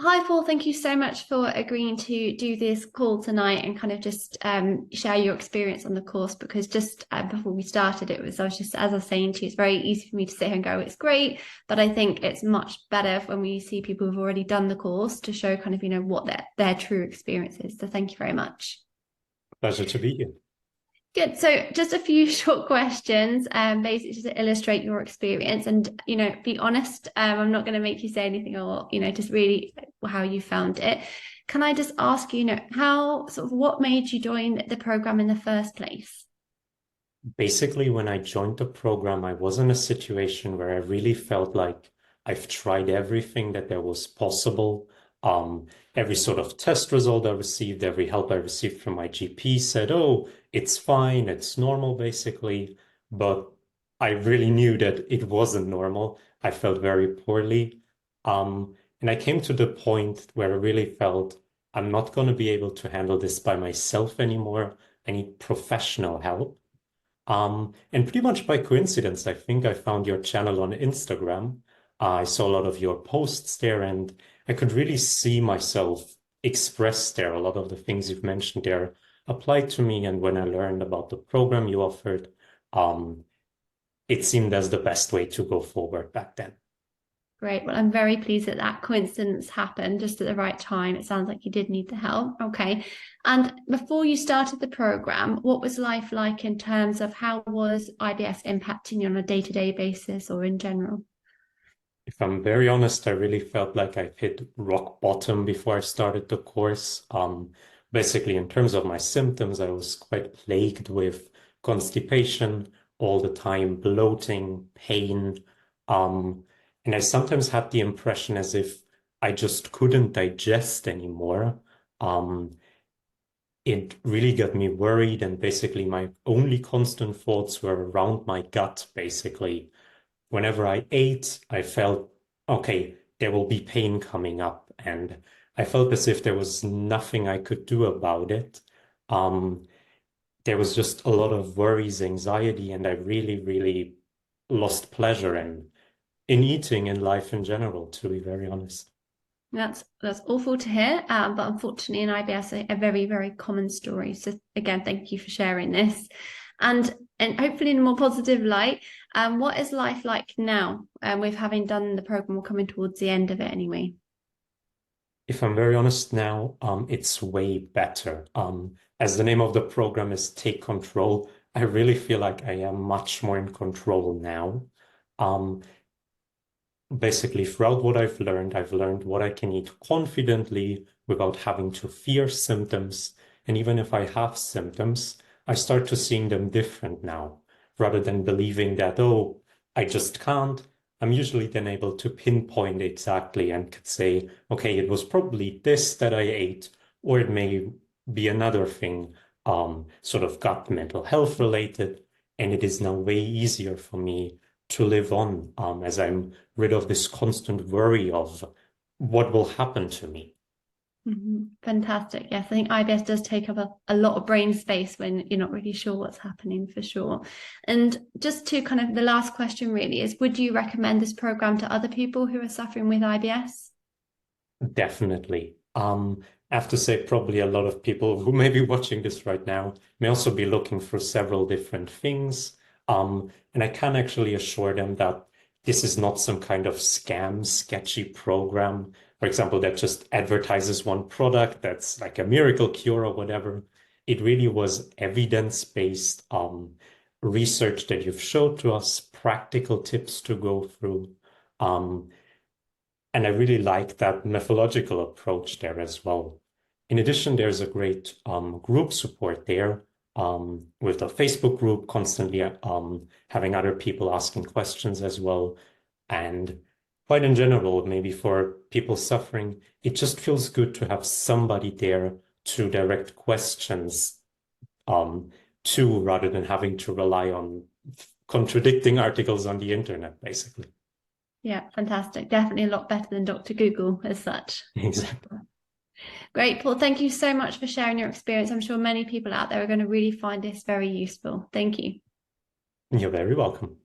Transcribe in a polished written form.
Hi, Paul. Thank you so much for agreeing to do this call tonight and kind of just share your experience on the course. Because just before we started, I was just, as I was saying to you, it's very easy for me to sit here and go, it's great. But I think it's much better when we see people who've already done the course to show kind of, what their true experience is. So thank you very much. Pleasure to be here. Good. So just a few short questions, basically just to illustrate your experience and, be honest. I'm not going to make you say anything or, just really how you found it. Can I just ask you, how sort of what made you join the program in the first place? Basically, when I joined the program, I was in a situation where I really felt like I've tried everything that there was possible. Um, every sort of test result I received, every help I received from my GP said, oh, it's fine, it's normal, basically. But I really knew that it wasn't normal. I felt very poorly. And I came to the point where I really felt I'm not going to be able to handle this by myself anymore. I need professional help. And pretty much by coincidence, I think I found your channel on Instagram. I saw a lot of your posts there, and I could really see myself expressed there. A lot of the things you've mentioned there applied to me. And when I learned about the program you offered, um, it seemed as the best way to go forward back then. Great. Well, I'm very pleased that that coincidence happened just at the right time. It sounds like you did need the help. Okay. And before you started the program, what was life like in terms of how was IBS impacting you on a day-to-day basis or in general? If I'm very honest, I really felt like I hit rock bottom before I started the course. Basically, in terms of my symptoms, I was quite plagued with constipation all the time, bloating, pain. And I sometimes had the impression as if I just couldn't digest anymore. Um, it really got me worried, and basically, my only constant thoughts were around my gut, basically whenever I ate, I felt, okay, there will be pain coming up. And I felt as if there was nothing I could do about it. Um, there was just a lot of worries, anxiety, and I really, really lost pleasure in eating and life in general, to be very honest. That's awful to hear, but unfortunately, in IBS, a very very common story. So again, thank you for sharing this, and hopefully in a more positive light. What is life like now? With having done the program, we're coming towards the end of it anyway. If I'm very honest now, it's way better. As the name of the program is Take Control, I really feel like I am much more in control now. Um, Basically, throughout what I've learned what I can eat confidently without having to fear symptoms. And even if I have symptoms, I start to seeing them different now, rather than believing that, oh, I just can't. I'm usually then able to pinpoint exactly and could say, okay, it was probably this that I ate, or it may be another thing, sort of gut mental health related. And it is now way easier for me to live on, as I'm rid of this constant worry of what will happen to me. Fantastic. Yes, I think IBS does take up a lot of brain space when you're not really sure what's happening for sure. And just to kind of the last question really is, would you recommend this program to other people who are suffering with IBS? Definitely. I have to say, probably a lot of people who may be watching this right now may also be looking for several different things. And I can actually assure them that this is not some kind of scam, sketchy program, for example, that just advertises one product that's like a miracle cure or whatever. It really was evidence-based research that you've showed to us, practical tips to go through. Um, and I really like that methodological approach there as well. In addition, there's a great group support there with the Facebook group constantly having other people asking questions as well. And quite in general, maybe for people suffering, it just feels good to have somebody there to direct questions um, to rather than having to rely on contradicting articles on the internet, basically. Yeah, fantastic. Definitely a lot better than Dr. Google as such. Exactly. Great, Paul. Thank you so much for sharing your experience. I'm sure many people out there are going to really find this very useful. Thank you. You're very welcome.